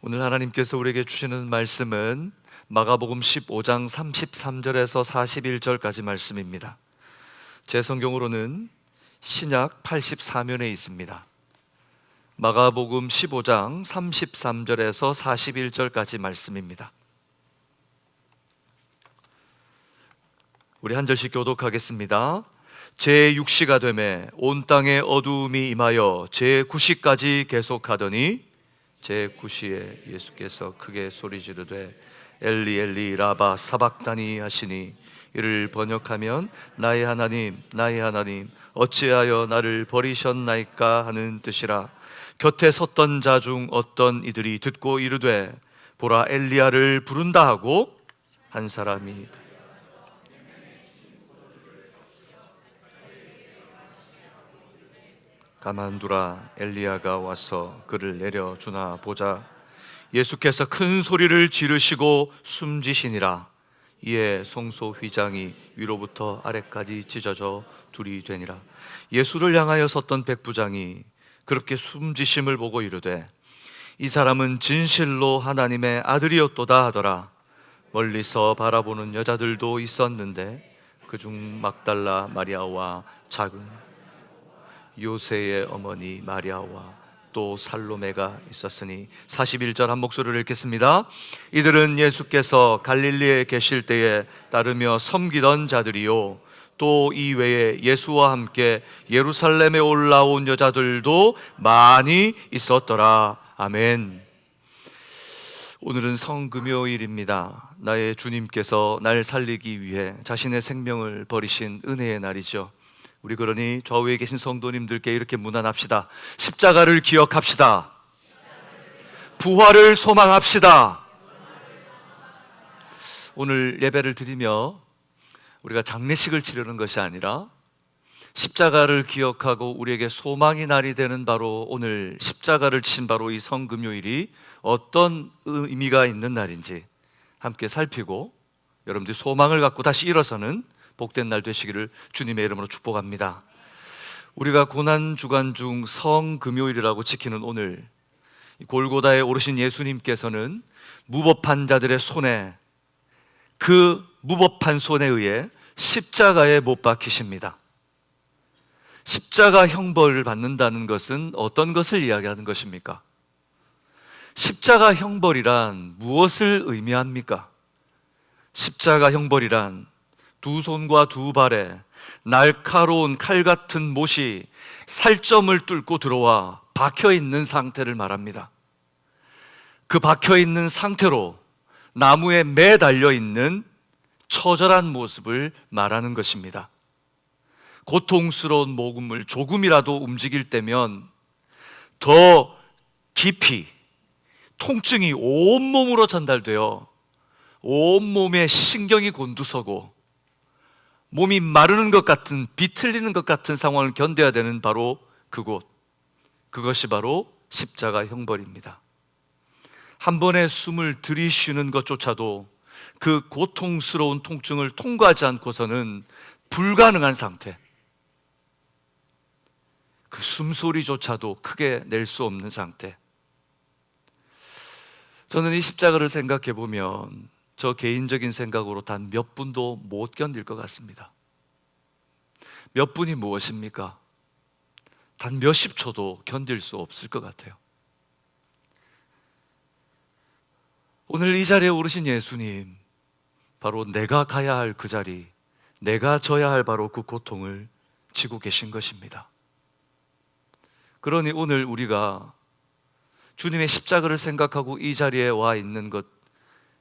오늘 하나님께서 우리에게 주시는 말씀은 마가복음 15장 33절에서 41절까지 말씀입니다. 제 성경으로는 신약 84면에 있습니다. 마가복음 15장 33절에서 41절까지 말씀입니다. 우리 한 절씩 교독하겠습니다. 제6시가 되매 온 땅에 어두움이 임하여 제9시까지 계속하더니 제9시에 예수께서 크게 소리 지르되 엘리 엘리 라바 사박다니 하시니 이를 번역하면 나의 하나님 나의 하나님 어찌하여 나를 버리셨나이까 하는 뜻이라. 곁에 섰던 자 중 어떤 이들이 듣고 이르되 보라 엘리야를 부른다 하고 한 사람이 가만두라 엘리야가 와서 그를 내려주나 보자 예수께서 큰 소리를 지르시고 숨지시니라. 이에 성소 휘장이 위로부터 아래까지 찢어져 둘이 되니라. 예수를 향하여 섰던 백부장이 그렇게 숨지심을 보고 이르되 이 사람은 진실로 하나님의 아들이었도다 하더라. 멀리서 바라보는 여자들도 있었는데 그중 막달라 마리아와 작은 요새의 어머니 마리아와 또 살로메가 있었으니. 41절 한 목소리를 읽겠습니다. 이들은 예수께서 갈릴리에 계실 때에 따르며 섬기던 자들이요 또 이외에 예수와 함께 예루살렘에 올라온 여자들도 많이 있었더라. 아멘. 오늘은 성금요일입니다. 나의 주님께서 날 살리기 위해 자신의 생명을 버리신 은혜의 날이죠. 우리 그러니 좌우에 계신 성도님들께 이렇게 문안합시다. 십자가를 기억합시다. 부활을 소망합시다. 오늘 예배를 드리며 우리가 장례식을 치르는 것이 아니라 십자가를 기억하고 우리에게 소망의 날이 되는 바로 오늘 십자가를 친 바로 이 성금요일이 어떤 의미가 있는 날인지 함께 살피고 여러분들이 소망을 갖고 다시 일어서는 복된 날 되시기를 주님의 이름으로 축복합니다. 우리가 고난주간 중 성금요일이라고 지키는 오늘, 골고다에 오르신 예수님께서는 무법한 자들의 손에, 그 무법한 손에 의해 십자가에 못 박히십니다. 십자가 형벌을 받는다는 것은 어떤 것을 이야기하는 것입니까? 십자가 형벌이란 무엇을 의미합니까? 십자가 형벌이란 두 손과 두 발에 날카로운 칼 같은 못이 살점을 뚫고 들어와 박혀있는 상태를 말합니다. 그 박혀있는 상태로 나무에 매달려 있는 처절한 모습을 말하는 것입니다. 고통스러운 목음을 조금이라도 움직일 때면 더 깊이 통증이 온몸으로 전달되어 온몸에 신경이 곤두서고 몸이 마르는 것 같은, 비틀리는 것 같은 상황을 견뎌야 되는 바로 그곳, 그것이 바로 십자가 형벌입니다. 한 번에 숨을 들이쉬는 것조차도 그 고통스러운 통증을 통과하지 않고서는 불가능한 상태, 그 숨소리조차도 크게 낼 수 없는 상태. 저는 이 십자가를 생각해 보면 저 개인적인 생각으로 단 몇 분도 못 견딜 것 같습니다. 몇 분이 무엇입니까? 단 몇십 초도 견딜 수 없을 것 같아요. 오늘 이 자리에 오르신 예수님, 바로 내가 가야 할 그 자리, 내가 져야 할 바로 그 고통을 지고 계신 것입니다. 그러니 오늘 우리가 주님의 십자가를 생각하고 이 자리에 와 있는 것,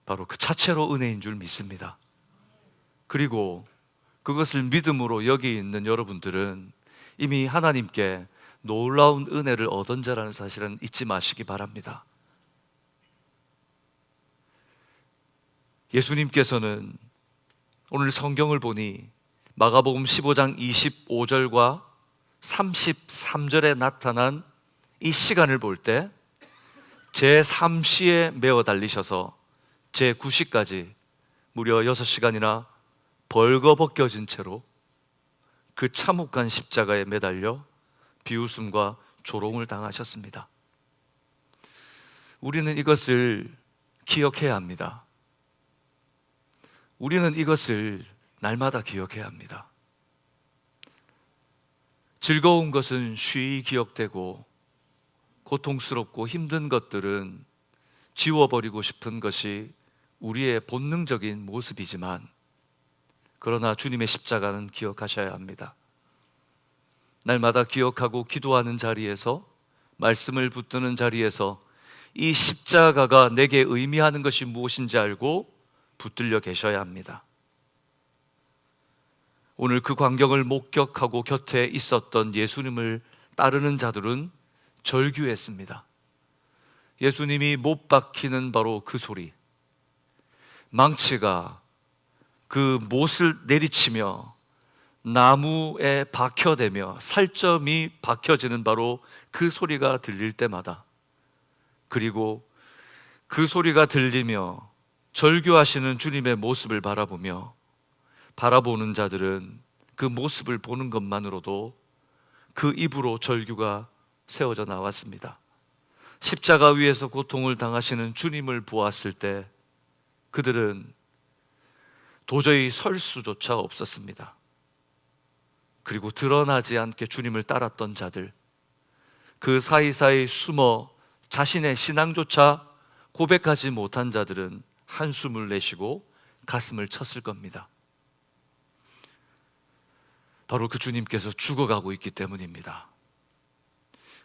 바로 그 자체로 은혜인 줄 믿습니다. 그리고 그것을 믿음으로 여기 있는 여러분들은 이미 하나님께 놀라운 은혜를 얻은 자라는 사실은 잊지 마시기 바랍니다. 예수님께서는 오늘 성경을 보니 마가복음 15장 25절과 33절에 나타난 이 시간을 볼 때 제3시에 매어 달리셔서 제9시까지 무려 6시간이나 벌거벗겨진 채로 그 참혹한 십자가에 매달려 비웃음과 조롱을 당하셨습니다. 우리는 이것을 기억해야 합니다. 우리는 이것을 날마다 기억해야 합니다. 즐거운 것은 쉬이 기억되고 고통스럽고 힘든 것들은 지워버리고 싶은 것이 우리의 본능적인 모습이지만, 그러나 주님의 십자가는 기억하셔야 합니다. 날마다 기억하고 기도하는 자리에서, 말씀을 붙드는 자리에서 이 십자가가 내게 의미하는 것이 무엇인지 알고 붙들려 계셔야 합니다. 오늘 그 광경을 목격하고 곁에 있었던 예수님을 따르는 자들은 절규했습니다. 예수님이 못 박히는 바로 그 소리, 망치가 그 못을 내리치며 나무에 박혀대며 살점이 박혀지는 바로 그 소리가 들릴 때마다, 그리고 그 소리가 들리며 절규하시는 주님의 모습을 바라보는 자들은 그 모습을 보는 것만으로도 그 입으로 절규가 세워져 나왔습니다. 십자가 위에서 고통을 당하시는 주님을 보았을 때 그들은 도저히 설 수조차 없었습니다. 그리고 드러나지 않게 주님을 따랐던 자들, 그 사이사이 숨어 자신의 신앙조차 고백하지 못한 자들은 한숨을 내쉬고 가슴을 쳤을 겁니다. 바로 그 주님께서 죽어가고 있기 때문입니다.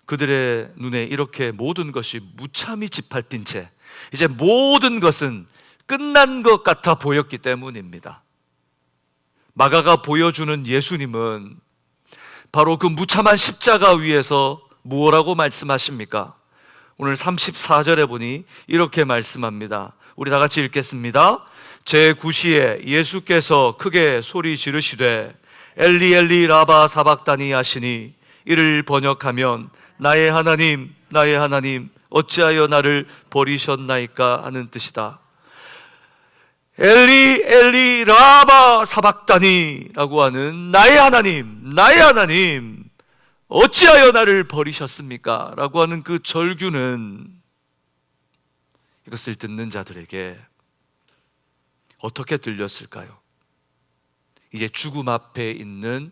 그들의 눈에 이렇게 모든 것이 무참히 짓밟힌 채 이제 모든 것은 끝난 것 같아 보였기 때문입니다. 마가가 보여주는 예수님은 바로 그 무참한 십자가 위에서 무엇라고 말씀하십니까? 오늘 34절에 보니 이렇게 말씀합니다. 우리 다 같이 읽겠습니다. 제9시에 예수께서 크게 소리 지르시되 엘리 엘리 라바 사박다니 하시니, 이를 번역하면 나의 하나님 나의 하나님 어찌하여 나를 버리셨나이까 하는 뜻이다. 엘리 엘리 라바 사박다니 라고 하는 나의 하나님 어찌하여 나를 버리셨습니까? 라고 하는 그 절규는 이것을 듣는 자들에게 어떻게 들렸을까요? 이제 죽음 앞에 있는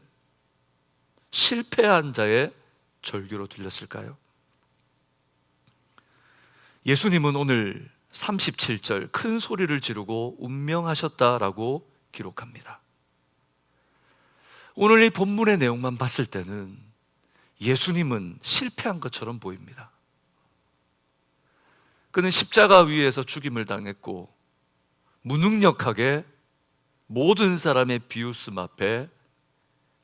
실패한 자의 절규로 들렸을까요? 예수님은 오늘 37절 큰 소리를 지르고 운명하셨다라고 기록합니다. 오늘 이 본문의 내용만 봤을 때는 예수님은 실패한 것처럼 보입니다. 그는 십자가 위에서 죽임을 당했고 무능력하게 모든 사람의 비웃음 앞에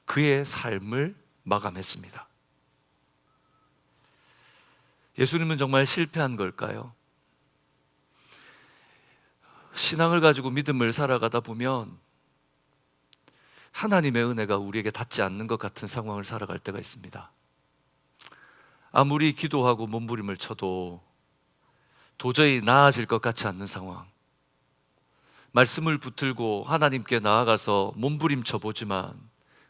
그의 삶을 마감했습니다. 예수님은 정말 실패한 걸까요? 신앙을 가지고 믿음을 살아가다 보면 하나님의 은혜가 우리에게 닿지 않는 것 같은 상황을 살아갈 때가 있습니다. 아무리 기도하고 몸부림을 쳐도 도저히 나아질 것 같지 않는 상황, 말씀을 붙들고 하나님께 나아가서 몸부림쳐 보지만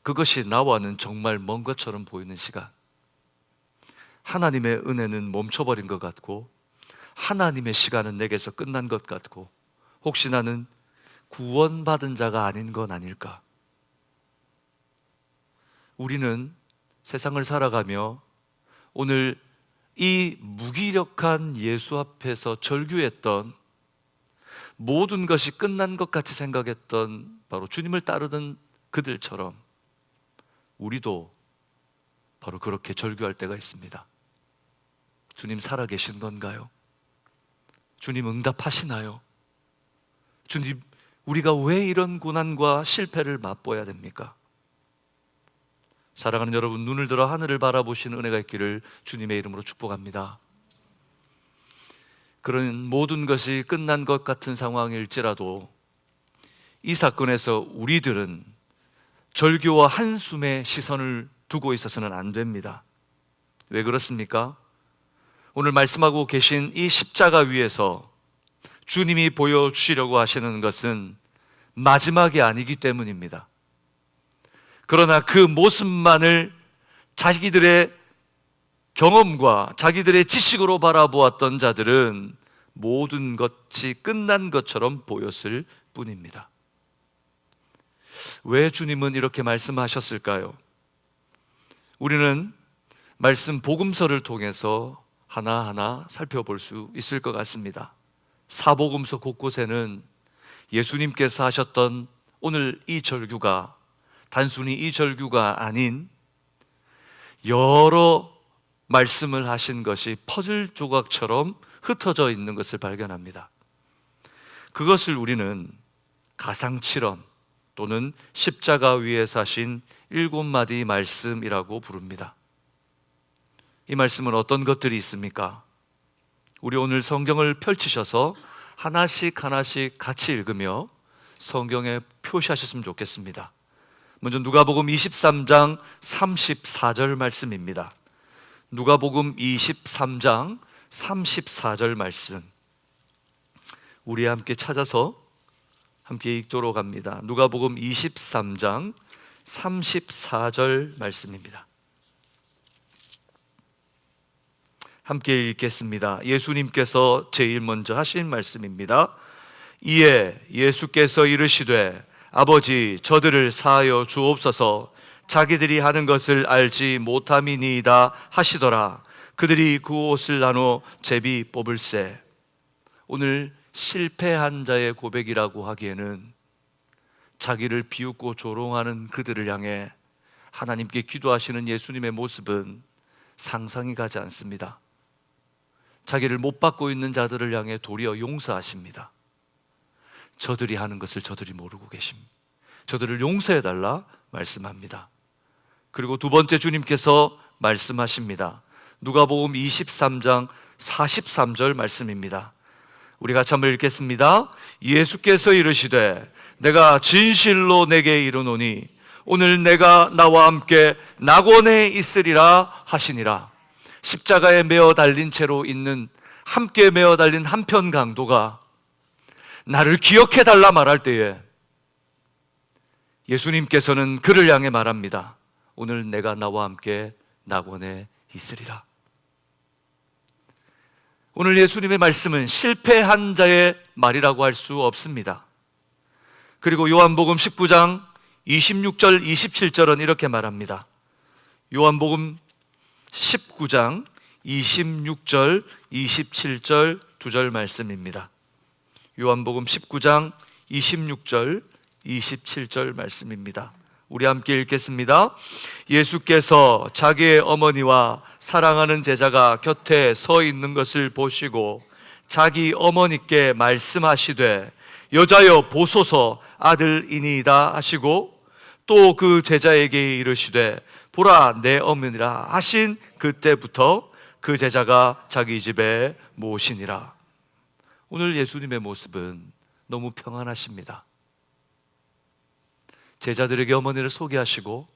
그것이 나와는 정말 먼 것처럼 보이는 시간, 하나님의 은혜는 멈춰버린 것 같고 하나님의 시간은 내게서 끝난 것 같고, 혹시 나는 구원받은 자가 아닌 건 아닐까? 우리는 세상을 살아가며 오늘 이 무기력한 예수 앞에서 절규했던, 모든 것이 끝난 것 같이 생각했던 바로 주님을 따르던 그들처럼 우리도 바로 그렇게 절규할 때가 있습니다. 주님 살아계신 건가요? 주님 응답하시나요? 주님, 우리가 왜 이런 고난과 실패를 맛보아야 됩니까? 사랑하는 여러분, 눈을 들어 하늘을 바라보시는 은혜가 있기를 주님의 이름으로 축복합니다. 그런 모든 것이 끝난 것 같은 상황일지라도 이 사건에서 우리들은 절규와 한숨에 시선을 두고 있어서는 안 됩니다. 왜 그렇습니까? 오늘 말씀하고 계신 이 십자가 위에서 주님이 보여주시려고 하시는 것은 마지막이 아니기 때문입니다. 그러나 그 모습만을 자기들의 경험과 자기들의 지식으로 바라보았던 자들은 모든 것이 끝난 것처럼 보였을 뿐입니다. 왜 주님은 이렇게 말씀하셨을까요? 우리는 말씀 복음서를 통해서 하나하나 살펴볼 수 있을 것 같습니다. 사복음서 곳곳에는 예수님께서 하셨던 오늘 이 절규가 단순히 이 절규가 아닌 여러 말씀을 하신 것이 퍼즐 조각처럼 흩어져 있는 것을 발견합니다. 그것을 우리는 가상칠언 또는 십자가 위에 사신 7마디 말씀이라고 부릅니다. 이 말씀은 어떤 것들이 있습니까? 우리 오늘 성경을 펼치셔서 하나씩 하나씩 같이 읽으며 성경에 표시하셨으면 좋겠습니다. 먼저 누가복음 23장 34절 말씀입니다. 누가복음 23장 34절 말씀, 우리 함께 찾아서 함께 읽도록 합니다. 누가복음 23장 34절 말씀입니다. 함께 읽겠습니다. 예수님께서 제일 먼저 하신 말씀입니다. 이에 예수께서 이르시되 아버지 저들을 사하여 주옵소서, 자기들이 하는 것을 알지 못함이니이다 하시더라. 그들이 그 옷을 나눠 제비 뽑을세. 오늘 실패한 자의 고백이라고 하기에는 자기를 비웃고 조롱하는 그들을 향해 하나님께 기도하시는 예수님의 모습은 상상이 가지 않습니다. 자기를 못 받고 있는 자들을 향해 도리어 용서하십니다. 저들이 하는 것을 저들이 모르고 계십니다. 저들을 용서해달라 말씀합니다. 그리고 두 번째 주님께서 말씀하십니다. 누가복음 23장 43절 말씀입니다. 우리 같이 한번 읽겠습니다. 예수께서 이르시되 내가 진실로 내게 이르노니 오늘 내가 나와 함께 낙원에 있으리라 하시니라. 십자가에 메어 달린 채로 있는 함께 메어 달린 한편 강도가 나를 기억해 달라 말할 때에 예수님께서는 그를 향해 말합니다. 오늘 내가 나와 함께 낙원에 있으리라. 오늘 예수님의 말씀은 실패한 자의 말이라고 할 수 없습니다. 그리고 요한복음 19장 26절 27절은 이렇게 말합니다. 요한복음 19장 26절 27절 두 절 말씀입니다. 요한복음 19장 26절 27절 말씀입니다. 우리 함께 읽겠습니다. 예수께서 자기의 어머니와 사랑하는 제자가 곁에 서 있는 것을 보시고 자기 어머니께 말씀하시되 여자여 보소서 아들이니이다 하시고 또 그 제자에게 이르시되 보라 내 어머니라 하신 그때부터 그 제자가 자기 집에 모시니라. 오늘 예수님의 모습은 너무 평안하십니다. 제자들에게 어머니를 소개하시고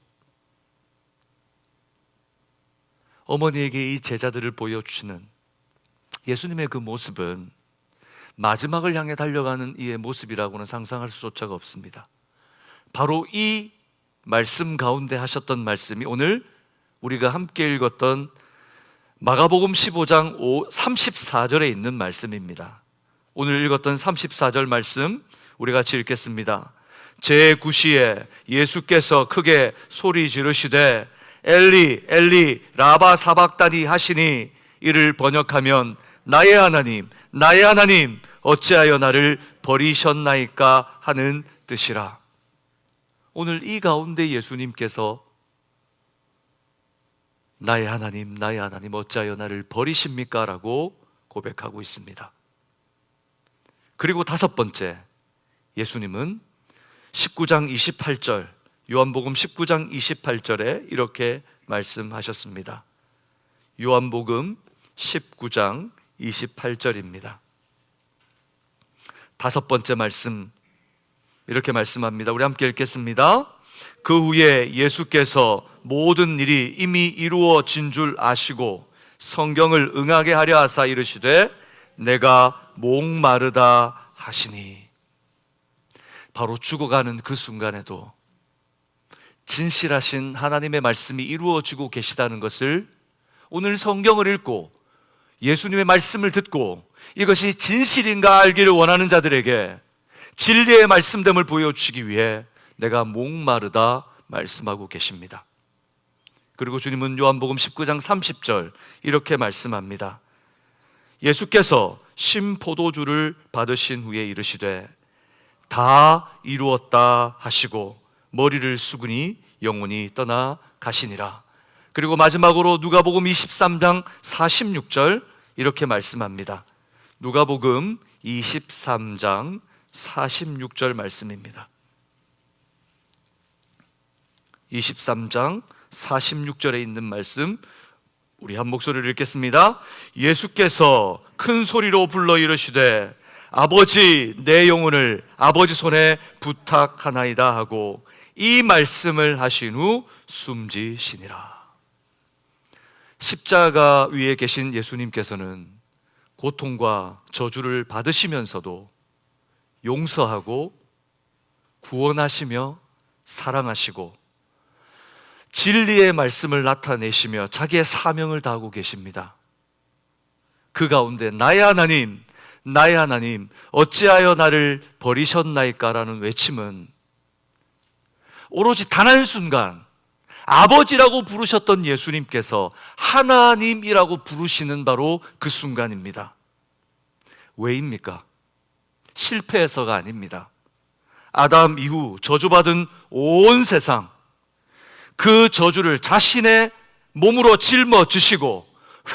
어머니에게 이 제자들을 보여주시는 예수님의 그 모습은 마지막을 향해 달려가는 이의 모습이라고는 상상할 수조차가 없습니다. 바로 이 말씀 가운데 하셨던 말씀이 오늘 우리가 함께 읽었던 마가복음 15장 34절에 있는 말씀입니다. 오늘 읽었던 34절 말씀 우리 같이 읽겠습니다. 제9시에 예수께서 크게 소리 지르시되 엘리 엘리 라바 사박다니 하시니 이를 번역하면 나의 하나님 나의 하나님 어찌하여 나를 버리셨나이까 하는 뜻이라. 오늘 이 가운데 예수님께서 나의 하나님 어찌하여 나를 버리십니까? 라고 고백하고 있습니다. 그리고 다섯 번째, 예수님은 19장 28절 요한복음 19장 28절에 이렇게 말씀하셨습니다. 요한복음 19장 28절입니다. 다섯 번째 말씀 이렇게 말씀합니다. 우리 함께 읽겠습니다. 그 후에 예수께서 모든 일이 이미 이루어진 줄 아시고 성경을 응하게 하려 하사 이르시되 내가 목마르다 하시니. 바로 죽어가는 그 순간에도 진실하신 하나님의 말씀이 이루어지고 계시다는 것을 오늘 성경을 읽고 예수님의 말씀을 듣고 이것이 진실인가 알기를 원하는 자들에게 진리의 말씀됨을 보여주시기 위해 내가 목마르다 말씀하고 계십니다. 그리고 주님은 요한복음 19장 30절 이렇게 말씀합니다. 예수께서 신포도주를 받으신 후에 이르시되 다 이루었다 하시고 머리를 숙으니 영혼이 떠나 가시니라. 그리고 마지막으로 누가복음 23장 46절 이렇게 말씀합니다. 누가복음 23장 46절 말씀입니다. 23장 46절에 있는 말씀 우리 한 목소리를 읽겠습니다. 예수께서 큰 소리로 불러 이르시되 아버지 내 영혼을 아버지 손에 부탁하나이다 하고 이 말씀을 하신 후 숨지시니라. 십자가 위에 계신 예수님께서는 고통과 저주를 받으시면서도 용서하고 구원하시며 사랑하시고 진리의 말씀을 나타내시며 자기의 사명을 다하고 계십니다. 그 가운데 나의 하나님, 나의 하나님 어찌하여 나를 버리셨나이까 라는 외침은 오로지 단 한순간 아버지라고 부르셨던 예수님께서 하나님이라고 부르시는 바로 그 순간입니다. 왜입니까? 실패해서가 아닙니다. 아담 이후 저주받은 온 세상 그 저주를 자신의 몸으로 짊어지시고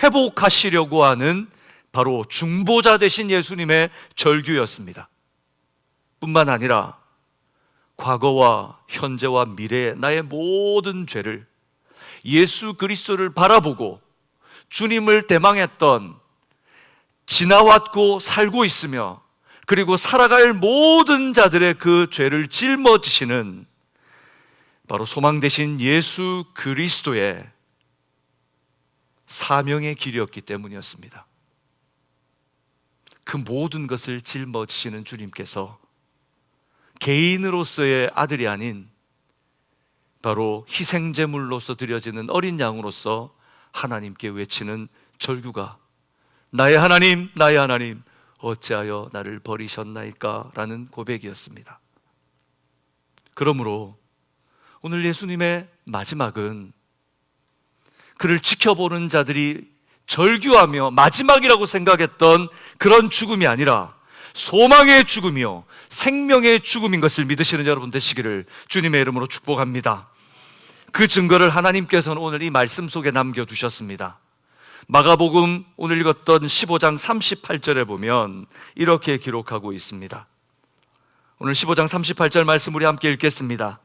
회복하시려고 하는 바로 중보자 되신 예수님의 절규였습니다. 뿐만 아니라 과거와 현재와 미래의 나의 모든 죄를 예수 그리스도를 바라보고 주님을 대망했던 지나왔고 살고 있으며 그리고 살아갈 모든 자들의 그 죄를 짊어지시는 바로 소망 되신 예수 그리스도의 사명의 길이었기 때문이었습니다. 그 모든 것을 짊어지시는 주님께서 개인으로서의 아들이 아닌 바로 희생제물로서 드려지는 어린 양으로서 하나님께 외치는 절규가 나의 하나님, 나의 하나님 어찌하여 나를 버리셨나이까 라는 고백이었습니다. 그러므로 오늘 예수님의 마지막은 그를 지켜보는 자들이 절규하며 마지막이라고 생각했던 그런 죽음이 아니라 소망의 죽음이요 생명의 죽음인 것을 믿으시는 여러분 되시기를 주님의 이름으로 축복합니다. 그 증거를 하나님께서는 오늘 이 말씀 속에 남겨두셨습니다. 마가복음 오늘 읽었던 15장 38절에 보면 이렇게 기록하고 있습니다. 오늘 15장 38절 말씀 우리 함께 읽겠습니다.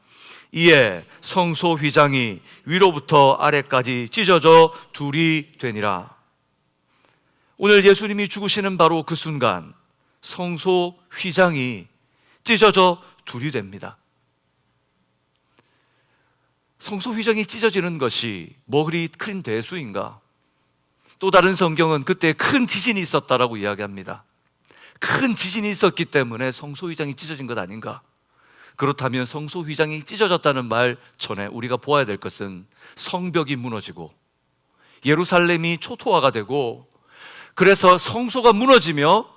이에 성소 휘장이 위로부터 아래까지 찢어져 둘이 되니라. 오늘 예수님이 죽으시는 바로 그 순간 성소 휘장이 찢어져 둘이 됩니다. 성소 휘장이 찢어지는 것이 뭐 그리 큰 대수인가? 또 다른 성경은 그때 큰 지진이 있었다라고 이야기합니다. 큰 지진이 있었기 때문에 성소 휘장이 찢어진 것 아닌가? 그렇다면 성소 휘장이 찢어졌다는 말 전에 우리가 보아야 될 것은 성벽이 무너지고 예루살렘이 초토화가 되고 그래서 성소가 무너지며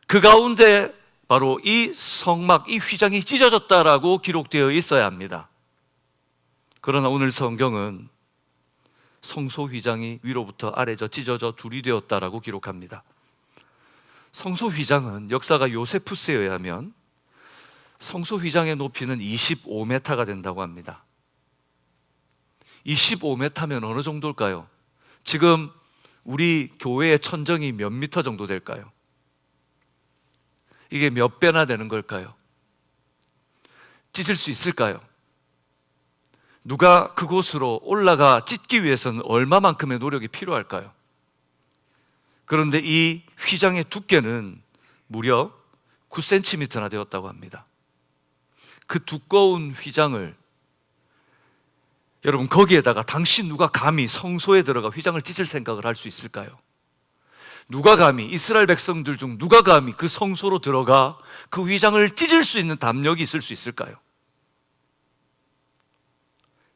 그 가운데 바로 이 성막, 이 휘장이 찢어졌다라고 기록되어 있어야 합니다. 그러나 오늘 성경은 성소 휘장이 위로부터 아래져 찢어져 둘이 되었다라고 기록합니다. 성소 휘장은 역사가 요세푸스에 의하면 성소 휘장의 높이는 25m가 된다고 합니다. 25m면 어느 정도일까요? 지금 우리 교회의 천정이 몇 미터 정도 될까요? 이게 몇 배나 되는 걸까요? 찢을 수 있을까요? 누가 그곳으로 올라가 찢기 위해서는 얼마만큼의 노력이 필요할까요? 그런데 이 휘장의 두께는 무려 9cm나 되었다고 합니다. 그 두꺼운 휘장을 여러분 거기에다가 당시 누가 감히 성소에 들어가 휘장을 찢을 생각을 할 수 있을까요? 누가 감히 이스라엘 백성들 중 누가 감히 그 성소로 들어가 그 휘장을 찢을 수 있는 담력이 있을 수 있을까요?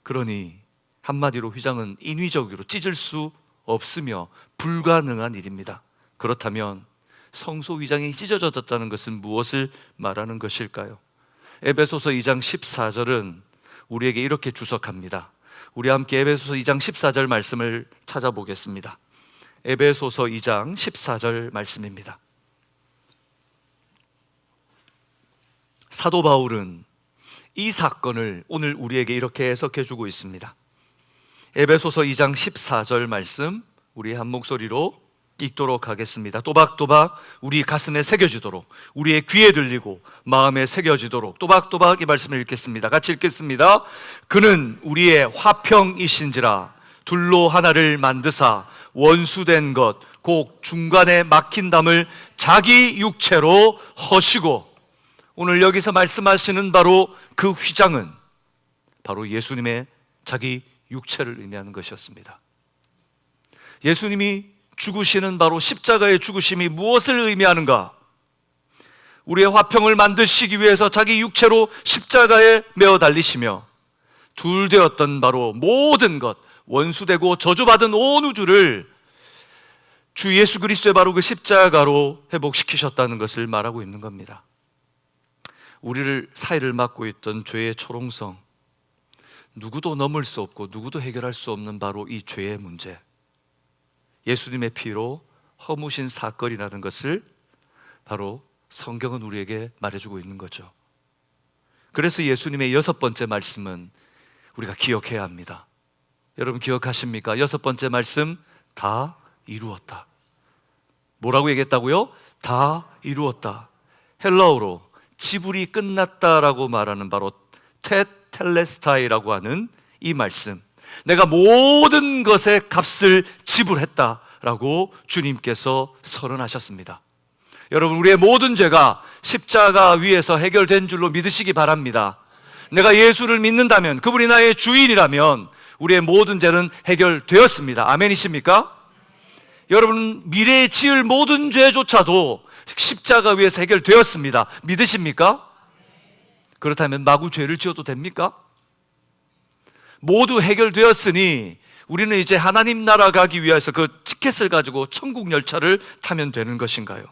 그러니 한마디로 휘장은 인위적으로 찢을 수 없으며 불가능한 일입니다. 그렇다면 성소 위장이 찢어졌다는 것은 무엇을 말하는 것일까요? 에베소서 2장 14절은 우리에게 이렇게 주석합니다. 우리 함께 에베소서 2장 14절 말씀을 찾아보겠습니다. 에베소서 2장 14절 말씀입니다. 사도 바울은 이 사건을 오늘 우리에게 이렇게 해석해 주고 있습니다. 에베소서 2장 14절 말씀 우리 한 목소리로 읽도록 하겠습니다. 또박또박 우리 가슴에 새겨지도록, 우리의 귀에 들리고 마음에 새겨지도록 또박또박 이 말씀을 읽겠습니다. 같이 읽겠습니다. 그는 우리의 화평이신지라 둘로 하나를 만드사 원수된 것 곧 중간에 막힌 담을 자기 육체로 허시고, 오늘 여기서 말씀하시는 바로 그 휘장은 바로 예수님의 자기 육체를 의미하는 것이었습니다. 예수님이 죽으시는 바로 십자가의 죽으심이 무엇을 의미하는가? 우리의 화평을 만드시기 위해서 자기 육체로 십자가에 매어 달리시며 둘 되었던 바로 모든 것, 원수되고 저주받은 온 우주를 주 예수 그리스도의 바로 그 십자가로 회복시키셨다는 것을 말하고 있는 겁니다. 우리를 사이를 막고 있던 죄의 초롱성, 누구도 넘을 수 없고 누구도 해결할 수 없는 바로 이 죄의 문제, 예수님의 피로 허무신 사건이라는 것을 바로 성경은 우리에게 말해주고 있는 거죠. 그래서 예수님의 6번째 말씀은 우리가 기억해야 합니다. 여러분 기억하십니까? 6번째 말씀, 다 이루었다. 뭐라고 얘기했다고요? 다 이루었다. 헬라어로 지불이 끝났다라고 말하는 바로 테텔레스타이라고 하는 이 말씀, 내가 모든 것의 값을 지불했다라고 주님께서 선언하셨습니다. 여러분, 우리의 모든 죄가 십자가 위에서 해결된 줄로 믿으시기 바랍니다. 내가 예수를 믿는다면, 그분이 나의 주인이라면 우리의 모든 죄는 해결되었습니다. 아멘이십니까? 여러분, 미래에 지을 모든 죄조차도 십자가 위에서 해결되었습니다. 믿으십니까? 그렇다면 마구 죄를 지어도 됩니까? 모두 해결되었으니 우리는 이제 하나님 나라 가기 위해서 그 티켓을 가지고 천국 열차를 타면 되는 것인가요?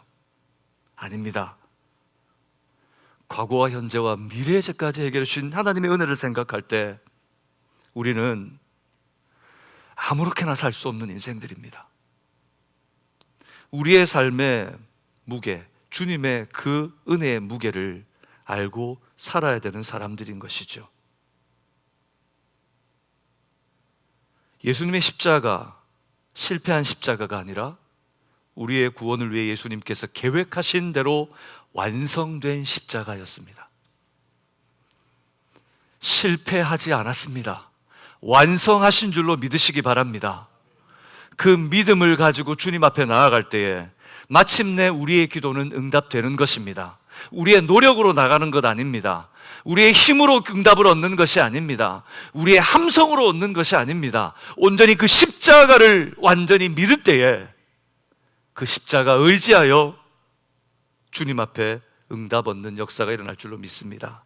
아닙니다. 과거와 현재와 미래의 죄까지 해결해 주신 하나님의 은혜를 생각할 때 우리는 아무렇게나 살 수 없는 인생들입니다. 우리의 삶의 무게, 주님의 그 은혜의 무게를 알고 살아야 되는 사람들인 것이죠. 예수님의 십자가, 실패한 십자가가 아니라 우리의 구원을 위해 예수님께서 계획하신 대로 완성된 십자가였습니다. 실패하지 않았습니다. 완성하신 줄로 믿으시기 바랍니다. 그 믿음을 가지고 주님 앞에 나아갈 때에 마침내 우리의 기도는 응답되는 것입니다. 우리의 노력으로 나가는 것 아닙니다. 우리의 힘으로 응답을 얻는 것이 아닙니다. 우리의 함성으로 얻는 것이 아닙니다. 온전히 그 십자가를 완전히 믿을 때에 그 십자가 의지하여 주님 앞에 응답 얻는 역사가 일어날 줄로 믿습니다.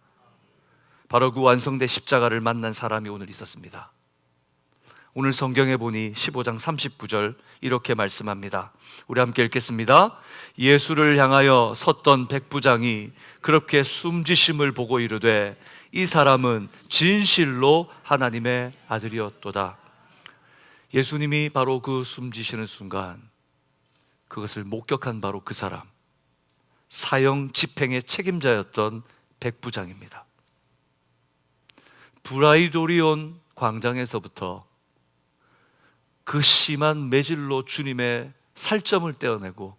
바로 그 완성된 십자가를 만난 사람이 오늘 있었습니다. 오늘 성경에 보니 15장 39절 이렇게 말씀합니다. 우리 함께 읽겠습니다. 예수를 향하여 섰던 백부장이 그렇게 숨지심을 보고 이르되 이 사람은 진실로 하나님의 아들이었도다. 예수님이 바로 그 숨지시는 순간 그것을 목격한 바로 그 사람, 사형 집행의 책임자였던 백부장입니다. 브라이도리온 광장에서부터 그 심한 매질로 주님의 살점을 떼어내고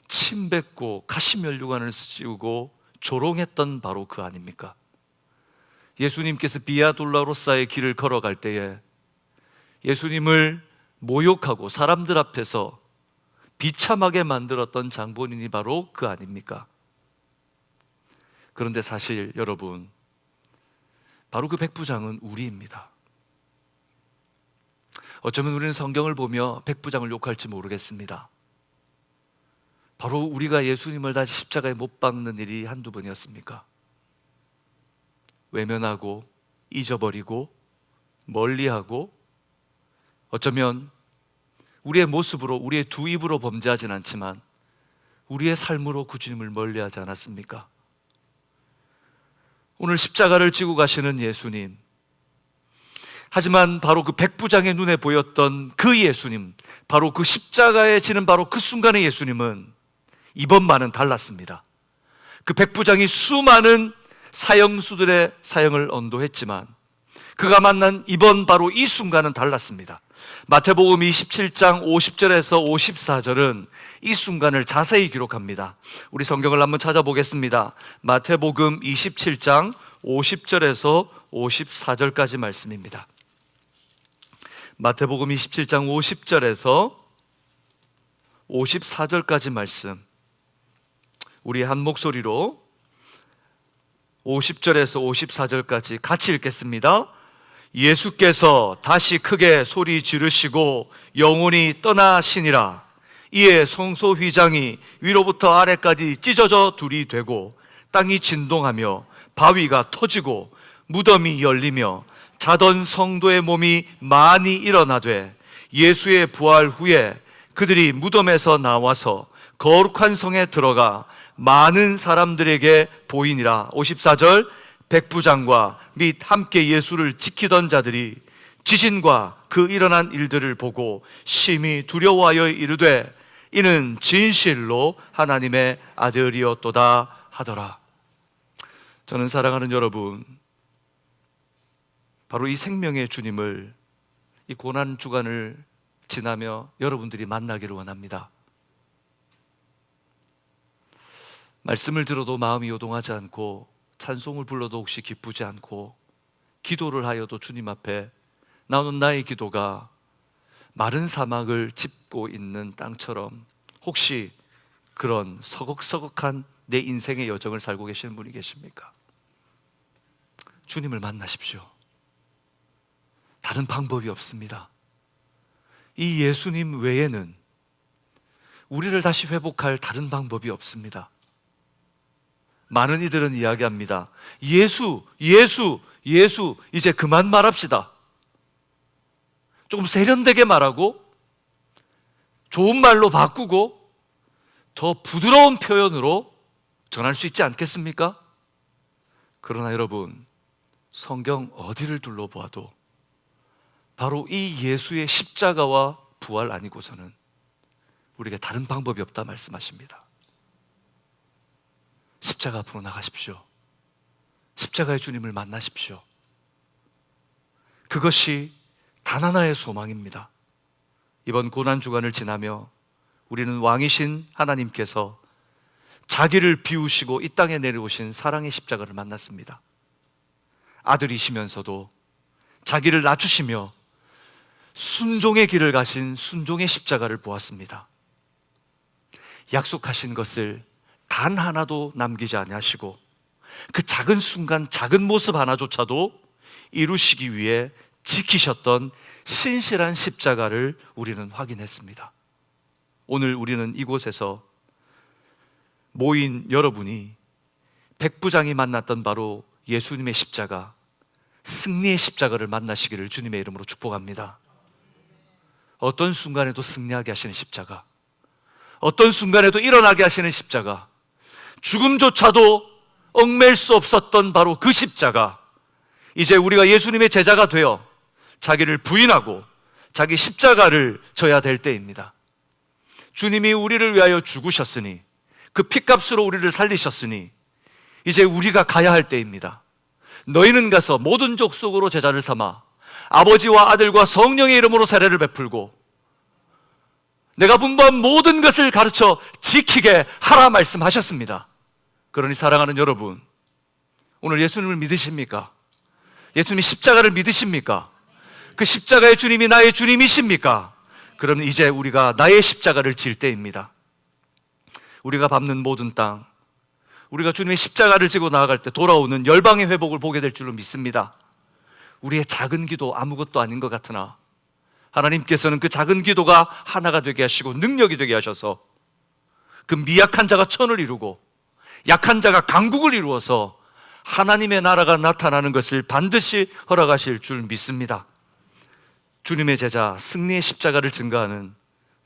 침 뱉고 가시면류관을 씌우고 조롱했던 바로 그 아닙니까? 예수님께서 비아 돌라로사의 길을 걸어갈 때에 예수님을 모욕하고 사람들 앞에서 비참하게 만들었던 장본인이 바로 그 아닙니까? 그런데 사실 여러분, 바로 그 백부장은 우리입니다. 어쩌면 우리는 성경을 보며 백부장을 욕할지 모르겠습니다. 바로 우리가 예수님을 다시 십자가에 못 박는 일이 한두 번이었습니까? 외면하고 잊어버리고 멀리하고 어쩌면 우리의 모습으로, 우리의 두 입으로 범죄하진 않지만 우리의 삶으로 그 주님을 멀리하지 않았습니까? 오늘 십자가를 지고 가시는 예수님, 하지만 바로 그 백부장의 눈에 보였던 그 예수님, 바로 그 십자가에 지는 바로 그 순간의 예수님은 이번만은 달랐습니다. 그 백부장이 수많은 사형수들의 사형을 언도했지만 그가 만난 이번 바로 이 순간은 달랐습니다. 마태복음 27장 50절에서 54절은 이 순간을 자세히 기록합니다. 우리 성경을 한번 찾아보겠습니다. 마태복음 27장 50절에서 54절까지 말씀입니다. 마태복음 27장 50절에서 54절까지 말씀, 우리 한 목소리로 50절에서 54절까지 같이 읽겠습니다. 예수께서 다시 크게 소리 지르시고 영혼이 떠나시니라. 이에 성소휘장이 위로부터 아래까지 찢어져 둘이 되고 땅이 진동하며 바위가 터지고 무덤이 열리며 자던 성도의 몸이 많이 일어나되, 예수의 부활 후에 그들이 무덤에서 나와서 거룩한 성에 들어가 많은 사람들에게 보이니라. 54절, 백부장과 및 함께 예수를 지키던 자들이 지진과 그 일어난 일들을 보고 심히 두려워하여 이르되 이는 진실로 하나님의 아들이었도다 하더라. 저는 사랑하는 여러분, 바로 이 생명의 주님을 이 고난 주간을 지나며 여러분들이 만나기를 원합니다. 말씀을 들어도 마음이 요동하지 않고, 찬송을 불러도 혹시 기쁘지 않고, 기도를 하여도 주님 앞에 나오는 나의 기도가 마른 사막을 짚고 있는 땅처럼 혹시 그런 서걱서걱한 내 인생의 여정을 살고 계시는 분이 계십니까? 주님을 만나십시오. 다른 방법이 없습니다. 이 예수님 외에는 우리를 다시 회복할 다른 방법이 없습니다. 많은 이들은 이야기합니다. 예수, 이제 그만 말합시다. 조금 세련되게 말하고 좋은 말로 바꾸고 더 부드러운 표현으로 전할 수 있지 않겠습니까? 그러나 여러분, 성경 어디를 둘러보아도 바로 이 예수의 십자가와 부활 아니고서는 우리에게 다른 방법이 없다 말씀하십니다. 십자가 앞으로 나가십시오. 십자가의 주님을 만나십시오. 그것이 단 하나의 소망입니다. 이번 고난주간을 지나며 우리는 왕이신 하나님께서 자기를 비우시고 이 땅에 내려오신 사랑의 십자가를 만났습니다. 아들이시면서도 자기를 낮추시며 순종의 길을 가신 순종의 십자가를 보았습니다. 약속하신 것을 단 하나도 남기지 아니하시고 그 작은 순간, 작은 모습 하나조차도 이루시기 위해 지키셨던 신실한 십자가를 우리는 확인했습니다. 오늘 우리는 이곳에서 모인 여러분이 백부장이 만났던 바로 예수님의 십자가, 승리의 십자가를 만나시기를 주님의 이름으로 축복합니다. 어떤 순간에도 승리하게 하시는 십자가, 어떤 순간에도 일어나게 하시는 십자가, 죽음조차도 얽맬 수 없었던 바로 그 십자가, 이제 우리가 예수님의 제자가 되어 자기를 부인하고 자기 십자가를 져야 될 때입니다. 주님이 우리를 위하여 죽으셨으니, 그 핏값으로 우리를 살리셨으니 이제 우리가 가야 할 때입니다. 너희는 가서 모든 족속으로 제자를 삼아 아버지와 아들과 성령의 이름으로 세례를 베풀고 내가 분부한 모든 것을 가르쳐 지키게 하라 말씀하셨습니다. 그러니 사랑하는 여러분, 오늘 예수님을 믿으십니까? 예수님이 십자가를 믿으십니까? 그 십자가의 주님이 나의 주님이십니까? 그러면 이제 우리가 나의 십자가를 질 때입니다. 우리가 밟는 모든 땅, 우리가 주님의 십자가를 지고 나아갈 때 돌아오는 열방의 회복을 보게 될 줄로 믿습니다. 우리의 작은 기도 아무것도 아닌 것 같으나 하나님께서는 그 작은 기도가 하나가 되게 하시고 능력이 되게 하셔서 그 미약한 자가 천을 이루고 약한 자가 강국을 이루어서 하나님의 나라가 나타나는 것을 반드시 허락하실 줄 믿습니다. 주님의 제자, 승리의 십자가를 증거하는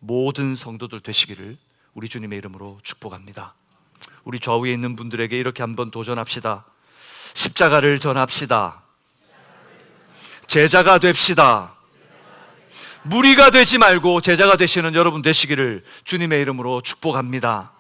모든 성도들 되시기를 우리 주님의 이름으로 축복합니다. 우리 좌우에 있는 분들에게 이렇게 한번 도전합시다. 십자가를 전합시다. 제자가 됩시다. 무리가 되지 말고 제자가 되시는 여러분 되시기를 주님의 이름으로 축복합니다.